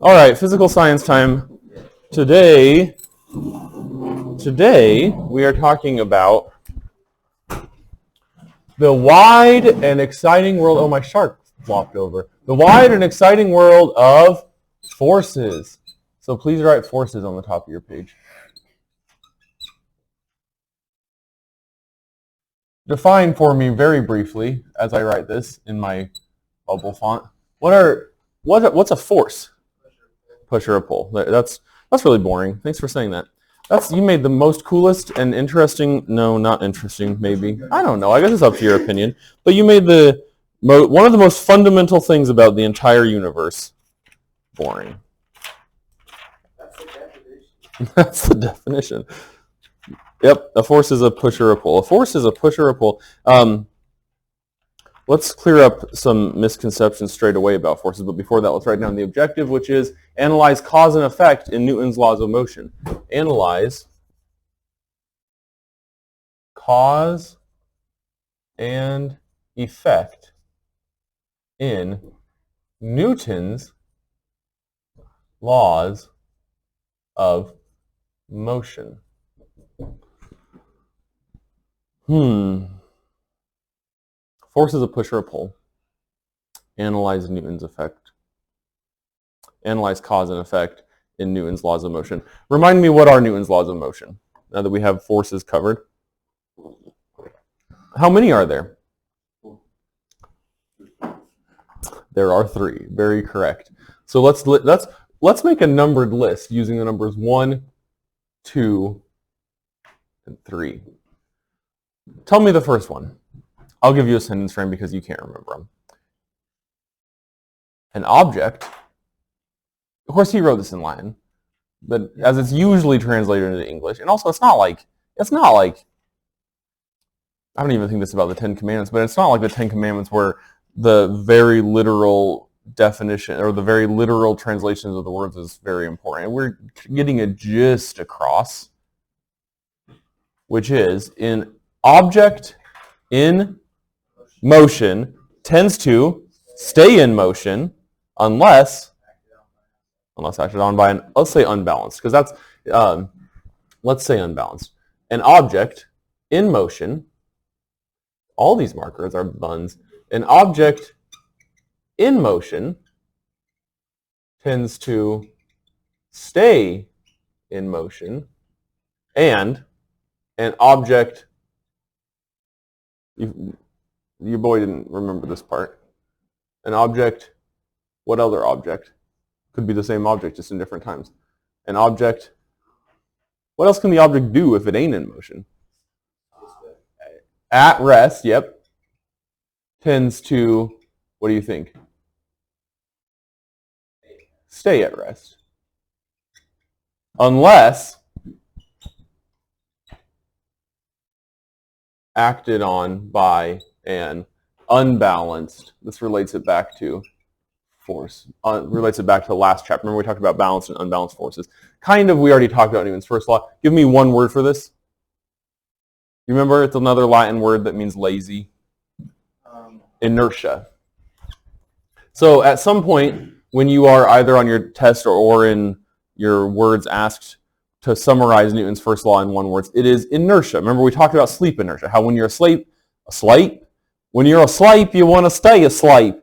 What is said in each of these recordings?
All right, physical science time. Today we are talking about the wide and exciting world. Oh, my shark flopped over. The wide and exciting world of forces. So please write forces on the top of your page. Define for me very briefly, as I write this in my bubble font. What's a force? Push or a pull. That's really boring. Thanks for saying that. You made the most coolest and interesting. No, not interesting. Maybe, I don't know. I guess it's up to your opinion. But you made one of the most fundamental things about the entire universe boring. That's the definition. That's the definition. Yep, a force is a push or a pull. A force is a push or a pull. Let's clear up some misconceptions straight away about forces, but before that, let's write down the objective, which is analyze cause and effect in Newton's laws of motion. Analyze cause and effect in Newton's laws of motion. Force is a push or a pull. Analyze Newton's effect. Analyze cause and effect in Newton's laws of motion. Remind me, what are Newton's laws of motion, now that we have forces covered? How many are there? There are 3. Very correct. So let's make a numbered list using the numbers 1, 2, and 3. Tell me the first one. I'll give you a sentence frame because you can't remember them. An object, of course he wrote this in Latin, but as it's usually translated into English, and also it's not like, I don't even think this about the Ten Commandments, but it's not like the Ten Commandments where the very literal definition or the very literal translations of the words is very important. We're getting a gist across, which is an object in motion tends to stay in motion unless acted on by let's say unbalanced, because that's, let's say unbalanced. An object in motion, all these markers are buns, an object in motion tends to stay in motion, and an object, your boy didn't remember this part. An object, what other object? Could be the same object, just in different times. An object, what else can the object do if it ain't in motion? At rest, yep. Tends to, what do you think? Stay at rest. Unless acted on by an unbalanced, this relates it back to force, relates it back to the last chapter. Remember we talked about balanced and unbalanced forces. Kind of, we already talked about Newton's first law. Give me one word for this. You remember, it's another Latin word that means lazy. Inertia. So at some point, when you are either on your test or in your words asked to summarize Newton's first law in one word, it is inertia. Remember we talked about sleep inertia, how when you're asleep, when you're asleep, you want to stay asleep.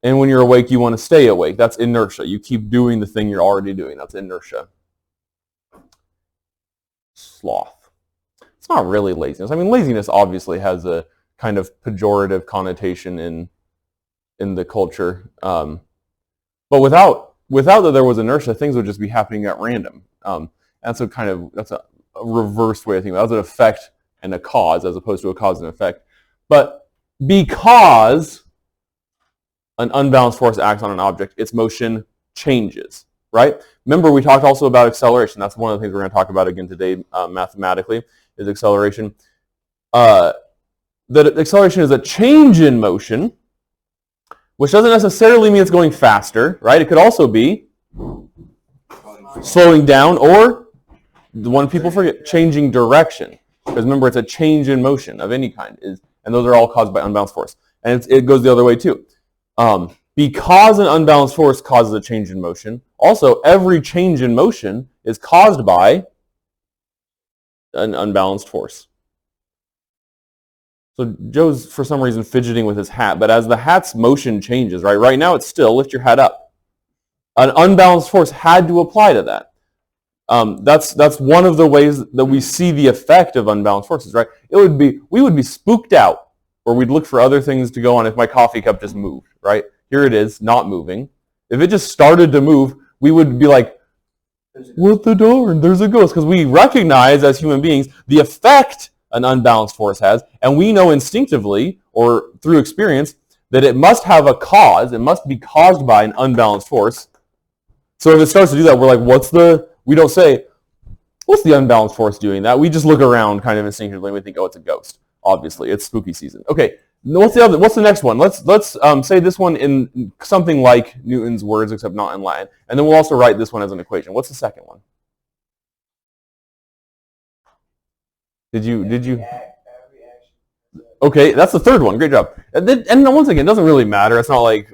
And when you're awake, you want to stay awake. That's inertia. You keep doing the thing you're already doing. That's inertia. Sloth. It's not really laziness. I mean, laziness obviously has a kind of pejorative connotation in the culture. But without that there was inertia, things would just be happening at random. That's a reversed way of thinking about it. That's an effect and a cause as opposed to a cause and effect. But because an unbalanced force acts on an object, its motion changes, right? Remember, we talked also about acceleration. That's one of the things we're going to talk about again today mathematically, is acceleration. That acceleration is a change in motion, which doesn't necessarily mean it's going faster, right? It could also be slowing down, or the one people forget, changing direction. Because remember, it's a change in motion of any kind, and those are all caused by unbalanced force. And it goes the other way too. because an unbalanced force causes a change in motion, also every change in motion is caused by an unbalanced force. So Joe's, for some reason, fidgeting with his hat, but as the hat's motion changes, right now it's still, lift your hat up. An unbalanced force had to apply to that. That's one of the ways that we see the effect of unbalanced forces, right? We would be spooked out, or we'd look for other things to go on if my coffee cup just moved, right? Here it is, not moving. If it just started to move, we would be like, what the darn, there's a ghost. Because we recognize as human beings the effect an unbalanced force has, and we know instinctively, or through experience, that it must have a cause, it must be caused by an unbalanced force. So if it starts to do that, we're like, we don't say, what's the unbalanced force doing that? We just look around kind of instinctively and we think, oh, it's a ghost. Obviously, it's spooky season. Okay, what's the next one? Let's say this one in something like Newton's words, except not in Latin. And then we'll also write this one as an equation. What's the second one? Did you? Okay, that's the third one. Great job. And once again, it doesn't really matter. It's not like,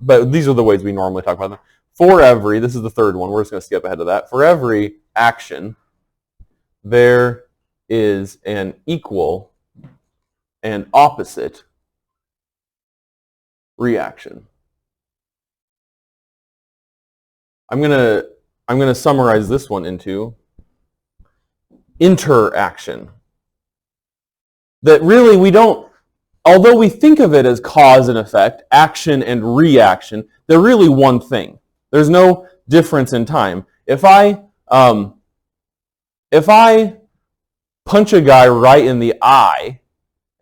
but these are the ways we normally talk about them. For every, this is the third one. We're just going to skip ahead of that. For every action, there is an equal and opposite reaction. I'm gonna summarize this one into interaction. That really we don't, although we think of it as cause and effect, action and reaction, they're really one thing. There's no difference in time. If I punch a guy right in the eye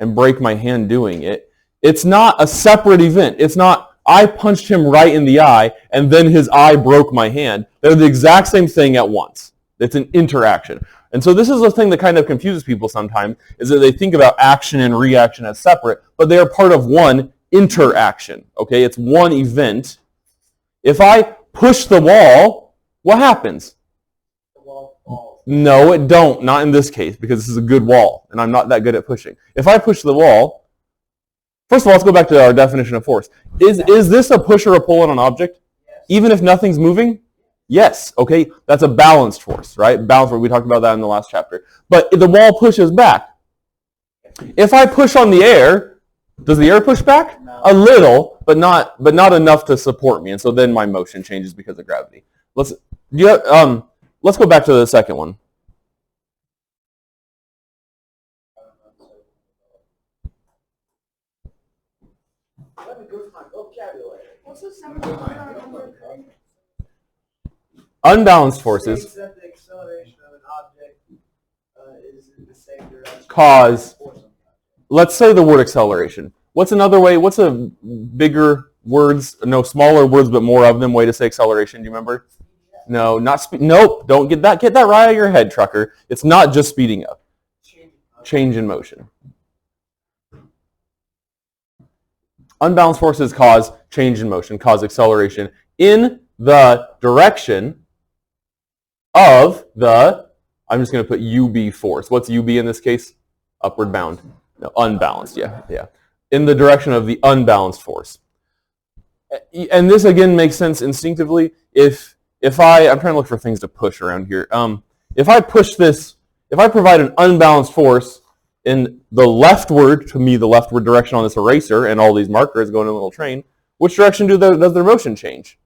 and break my hand doing it, it's not a separate event. It's not I punched him right in the eye and then his eye broke my hand. They're the exact same thing at once. It's an interaction. And so this is the thing that kind of confuses people sometimes, is that they think about action and reaction as separate, but they are part of one interaction. Okay, it's one event. If I push the wall, what happens? The wall falls. No, it don't. Not in this case, because this is a good wall, and I'm not that good at pushing. If I push the wall, first of all, let's go back to our definition of force. Is this a push or a pull on an object? Yes. Even if nothing's moving? Yes. Okay, that's a balanced force, right? Balanced force. We talked about that in the last chapter. But the wall pushes back. If I push on the air, does the air push back? No. A little, but not enough to support me, and so then my motion changes because of gravity. Let's go back to the second one. Let me go to my vocabulary. What's the sum? Unbalanced forces States that the acceleration of an object is in the same direction. cause, let's say the word acceleration. What's another way, what's a bigger words, no, smaller words but more of them way to say acceleration? Do you remember? No, not speed. Nope, don't get that right out of your head, trucker. It's not just speeding up. Change in motion. Unbalanced forces cause change in motion, cause acceleration in the direction of the, I'm just going to put UB force. What's UB in this case? Upward bound. No, unbalanced, yeah. In the direction of the unbalanced force. And this again makes sense instinctively. I'm trying to look for things to push around here. If I push this, if I provide an unbalanced force in the leftward, to me the leftward direction on this eraser and all these markers going in a little train, which direction does their motion change?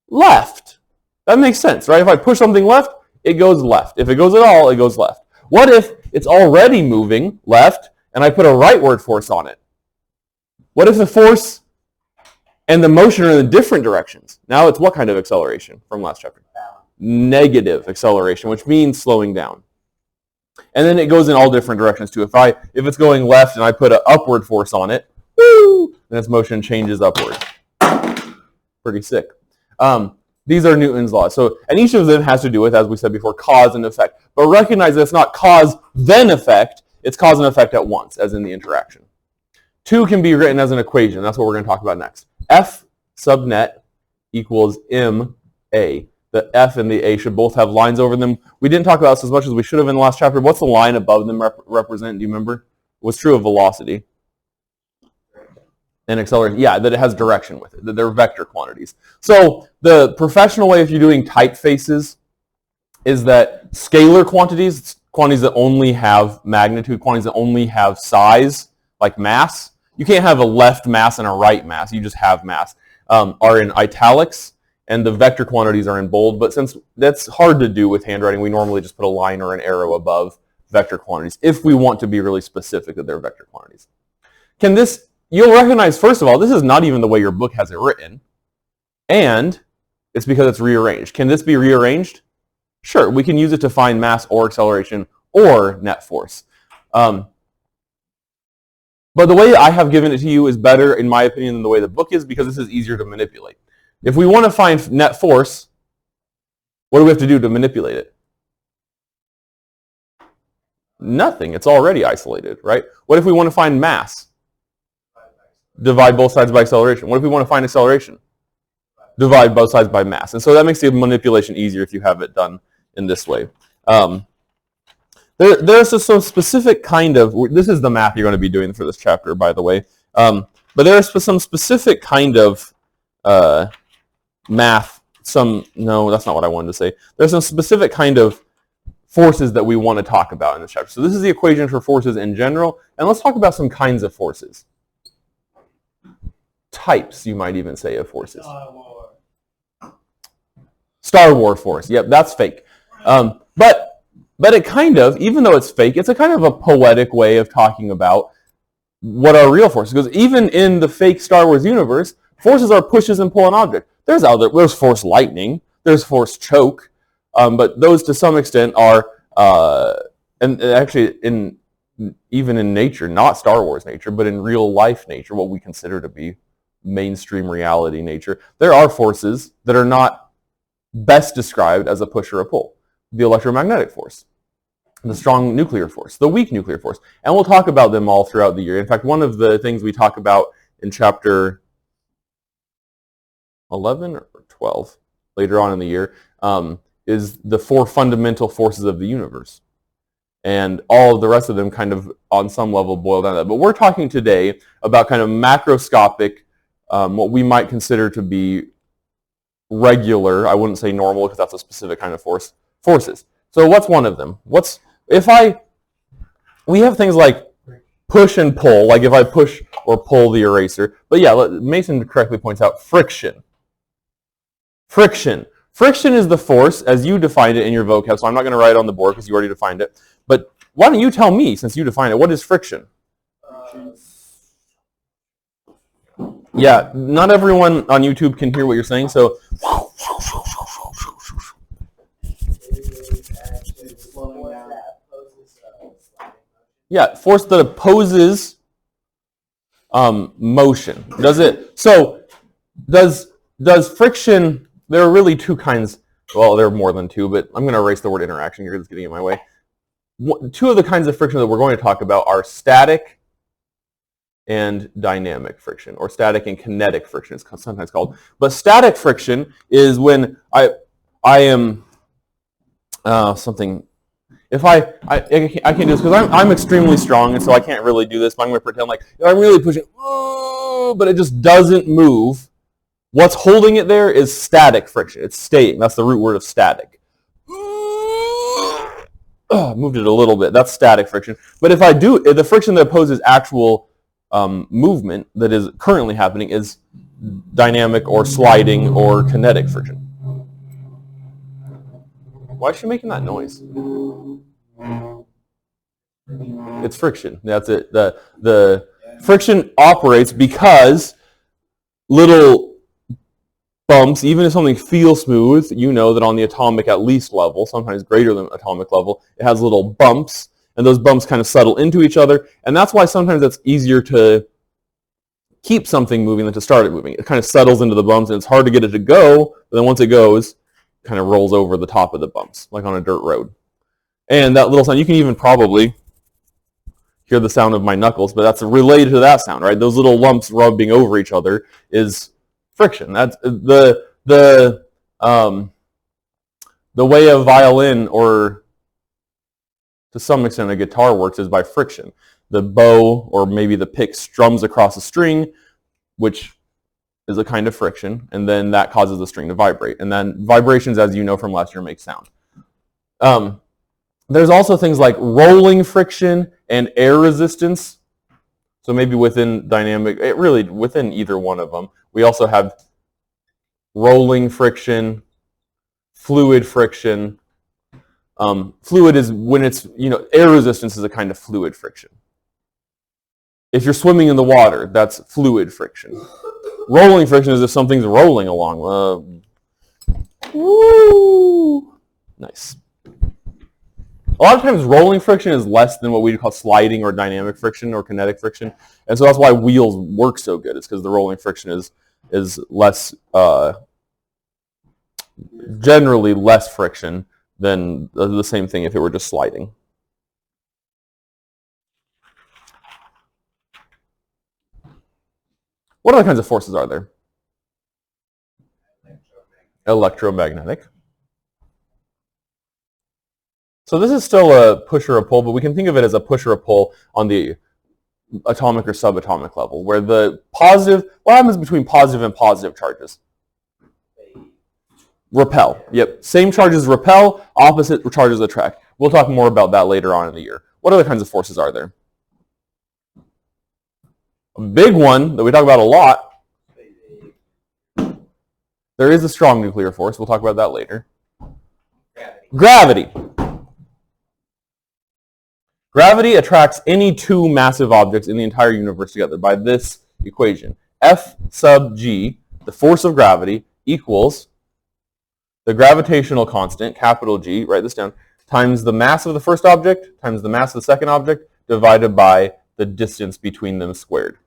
Left. That makes sense, right? If I push something left, it goes left. If it goes at all, it goes left. What if it's already moving left and I put a rightward force on it? What if the force and the motion are in different directions? Now it's what kind of acceleration from last chapter? Negative acceleration, which means slowing down. And then it goes in all different directions too. If it's going left and I put an upward force on it, woo, then its motion changes upward. Pretty sick. These are Newton's laws. So, and each of them has to do with, as we said before, cause and effect. But recognize that it's not cause then effect, it's cause and effect at once, as in the interaction. 2 can be written as an equation. That's what we're going to talk about next. F sub net equals ma. The F and the A should both have lines over them. We didn't talk about this as much as we should have in the last chapter. What's the line above them represent? Do you remember? What's true of velocity? And acceleration, yeah, that it has direction with it, that they're vector quantities. So the professional way, if you're doing typefaces, is that scalar quantities, quantities that only have magnitude, quantities that only have size, like mass, you can't have a left mass and a right mass, you just have mass, are in italics, and the vector quantities are in bold. But since that's hard to do with handwriting, we normally just put a line or an arrow above vector quantities if we want to be really specific that they're vector quantities. Can this, you'll recognize, first of all, this is not even the way your book has it written, and it's because it's rearranged. Can this be rearranged? Sure, we can use it to find mass or acceleration or net force. But the way I have given it to you is better, in my opinion, than the way the book is, because this is easier to manipulate. If we want to find net force, what do we have to do to manipulate it? Nothing. It's already isolated, right? What if we want to find mass? Divide both sides by acceleration. What if we want to find acceleration? Divide both sides by mass. And so that makes the manipulation easier if you have it done in this way. There's some specific kind of, this is the math you're going to be doing for this chapter, by the way. But there's some specific kind of math, no, that's not what I wanted to say. There's some specific kind of forces that we want to talk about in this chapter. So this is the equation for forces in general, and let's talk about some kinds of forces. Types, you might even say, of forces. Star Wars force. Yep, that's fake. But it kind of, even though it's fake, it's a kind of a poetic way of talking about what are real forces. Because even in the fake Star Wars universe, forces are pushes and pull an object. There's force lightning, there's force choke, but those to some extent are, and actually even in nature, not Star Wars nature, but in real life nature, what we consider to be mainstream reality nature, there are forces that are not best described as a push or a pull. The electromagnetic force, the strong nuclear force, the weak nuclear force. And we'll talk about them all throughout the year. In fact, one of the things we talk about in chapter 11 or 12, later on in the year, is the 4 fundamental forces of the universe. And all of the rest of them kind of, on some level, boil down to that. But we're talking today about kind of macroscopic, what we might consider to be regular, I wouldn't say normal because that's a specific kind of forces. So what's one of them? We have things like push and pull, like if I push or pull the eraser. But yeah, Mason correctly points out friction. Friction. Friction is the force as you defined it in your vocab, so I'm not going to write it on the board because you already defined it. But why don't you tell me, since you defined it, what is friction? Yeah, not everyone on YouTube can hear what you're saying, so yeah, force that opposes motion. Does friction, there are really 2 kinds, well, there are more than 2, but I'm going to erase the word interaction here because it's getting in my way. 2 of the kinds of friction that we're going to talk about are static and dynamic friction, or static and kinetic friction, it's sometimes called. But static friction is when I am something. If I can't do this because I'm extremely strong, and so I can't really do this. But I'm going to pretend like I'm really pushing, but it just doesn't move. What's holding it there is static friction. It's staying. That's the root word of static. Moved it a little bit. That's static friction. But if I do, the friction that opposes actual movement that is currently happening is dynamic or sliding or kinetic friction. Why is she making that noise? It's friction. That's it. The friction operates because little bumps, even if something feels smooth, you know that on the atomic at least level, sometimes greater than atomic level, it has little bumps, and those bumps kind of settle into each other, and that's why sometimes it's easier to keep something moving than to start it moving. It kind of settles into the bumps, and it's hard to get it to go, but then once it goes, it kind of rolls over the top of the bumps, like on a dirt road. And that little sound, you can even probably hear the sound of my knuckles, but that's related to that sound, right? Those little lumps rubbing over each other is friction. That's the way a violin or to some extent a guitar works is by friction. The bow or maybe the pick strums across a string, which is a kind of friction, and then that causes the string to vibrate. And then vibrations, as you know from last year, make sound. There's also things like rolling friction and air resistance. So maybe within dynamic, really within either one of them. We also have rolling friction, fluid friction. Fluid is when it's, air resistance is a kind of fluid friction. If you're swimming in the water, that's fluid friction. Rolling friction is if something's rolling along. Woo! Nice. A lot of times rolling friction is less than what we call sliding or dynamic friction or kinetic friction. And so that's why wheels work so good. It's because the rolling friction is less, generally less friction than the same thing if it were just sliding. What other kinds of forces are there? Electromagnetic. So this is still a push or a pull, but we can think of it as a push or a pull on the atomic or subatomic level, where the positive, what happens between positive and positive charges? Repel. Yep. Same charges repel, opposite charges attract. We'll talk more about that later on in the year. What other kinds of forces are there? A big one that we talk about a lot. There is a strong nuclear force. We'll talk about that later. Gravity. Gravity attracts any two massive objects in the entire universe together by this equation. F sub g, the force of gravity, equals the gravitational constant, capital G, write this down, times the mass of the first object times the mass of the second object divided by the distance between them squared.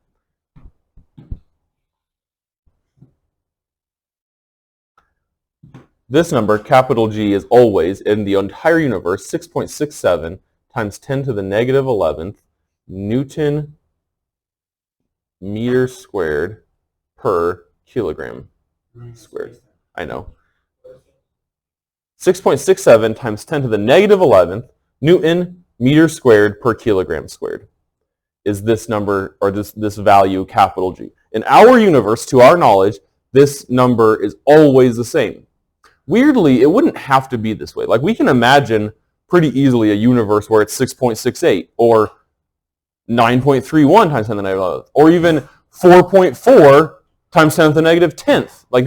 This number, capital G, is always, in the entire universe, 6.67 times 10 to the negative 11th Newton meters squared per kilogram squared. I know. 6.67 times 10 to the negative 11th Newton meters squared per kilogram squared is this number, or this value, capital G. In our universe, to our knowledge, this number is always the same. Weirdly, it wouldn't have to be this way. Like, we can imagine pretty easily a universe where it's 6.68 or 9.31 times 10 to the negative 11th, or even 4.4 times 10 to the negative 10th. Like,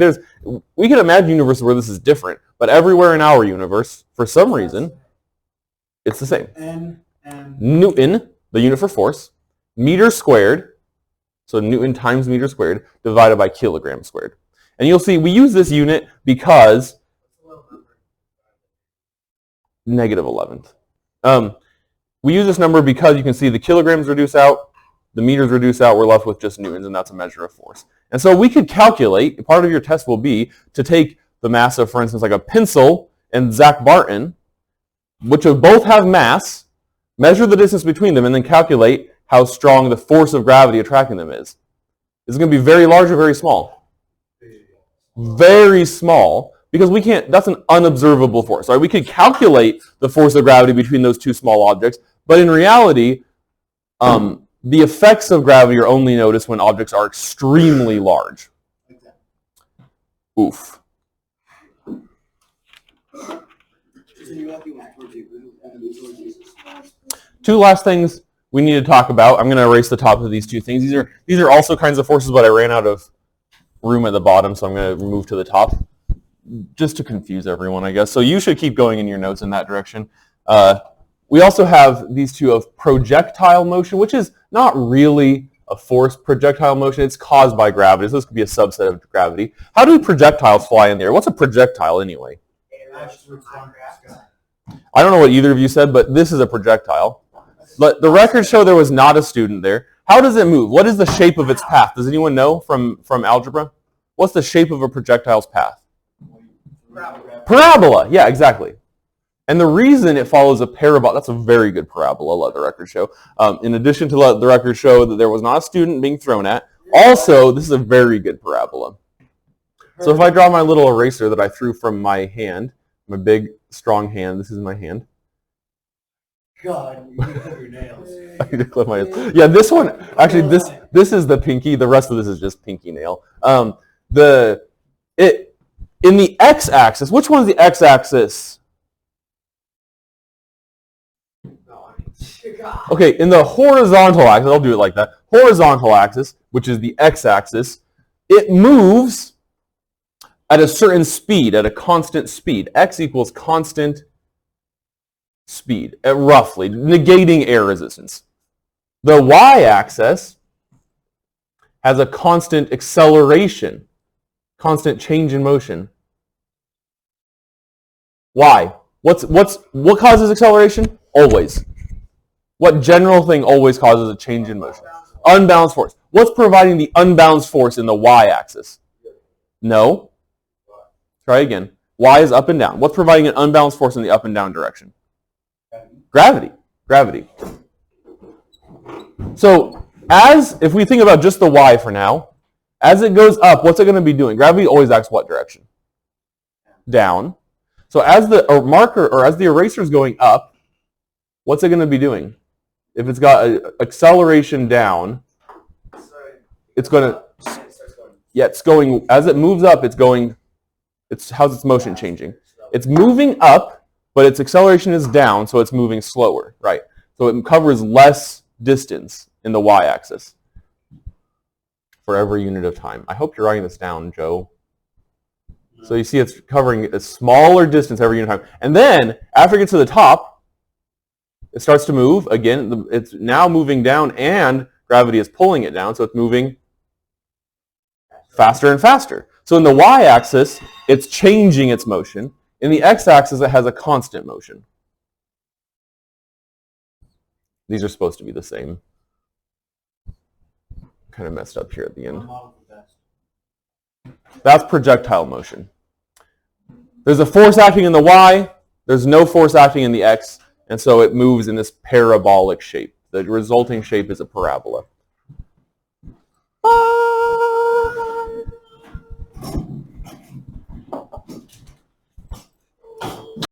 we can imagine universes where this is different, but everywhere in our universe, for some reason, it's the same. Newton, the unit for force, meter squared, so Newton times meter squared, divided by kilogram squared. And you'll see we use this unit because negative 11th. We use this number because you can see the kilograms reduce out, the meters reduce out, we're left with just newtons, and that's a measure of force. And so we could calculate, part of your test will be to take the mass of, for instance, like a pencil and Zach Barton, which both have mass, measure the distance between them, and then calculate how strong the force of gravity attracting them is. Is it going to be very large or very small? Very small. Because we can't, that's an unobservable force. Right? We could calculate the force of gravity between those two small objects, but in reality, the effects of gravity are only noticed when objects are extremely large. Oof. Two last things we need to talk about. I'm going to erase the top of these two things. These are also kinds of forces, but I ran out of room at the bottom, so I'm going to move to the top. Just to confuse everyone, I guess. So you should keep going in your notes in that direction. We also have these two of projectile motion, which is not really a force. Projectile motion, it's caused by gravity. So this could be a subset of gravity. How do projectiles fly in the air? What's a projectile anyway? I don't know what either of you said, but this is a projectile. But the records show there was not a student there. How does it move? What is the shape of its path? Does anyone know from algebra? What's the shape of a projectile's path? Parabola. Yeah, exactly. And the reason it follows a parabola, that's a very good parabola, let the record show. In addition to let the record show that there was not a student being thrown at, also, this is a very good parabola. So if I draw my little eraser that I threw from my hand, my big, strong hand, this is my hand. God, you have your nails. I need to clip my nails. Yeah, this one actually this is the pinky. The rest of this is just pinky nail. In the x-axis, which one's the x-axis? Okay, in the horizontal axis, I'll do it like that. Horizontal axis, which is the x-axis, it moves at a certain speed, at a constant speed. X equals constant speed, roughly, negating air resistance. The y-axis has a constant acceleration, constant change in motion. Why? What causes acceleration? Always. What general thing always causes a change in motion? Unbalanced force. What's providing the unbalanced force in the y-axis? No. Try again. Y is up and down. What's providing an unbalanced force in the up and down direction? Gravity. Gravity. So, if we think about just the y for now, as it goes up, what's it going to be doing? Gravity always acts what direction? Down. So as the marker, or as the eraser is going up, what's it going to be doing? If it's got an acceleration down, it's going to, yeah, it's going, as it moves up, it's going, how's its motion changing? It's moving up, but its acceleration is down, so it's moving slower, right? So it covers less distance in the y-axis for every unit of time. I hope you're writing this down, Joe. So you see it's covering a smaller distance every unit of time. And then, after it gets to the top, it starts to move. Again, it's now moving down, and gravity is pulling it down, so it's moving faster and faster. So in the y-axis, it's changing its motion. In the x-axis, it has a constant motion. These are supposed to be the same. Kind of messed up here at the end. That's projectile motion. There's a force acting in the y, there's no force acting in the x, and so it moves in this parabolic shape. The resulting shape is a parabola.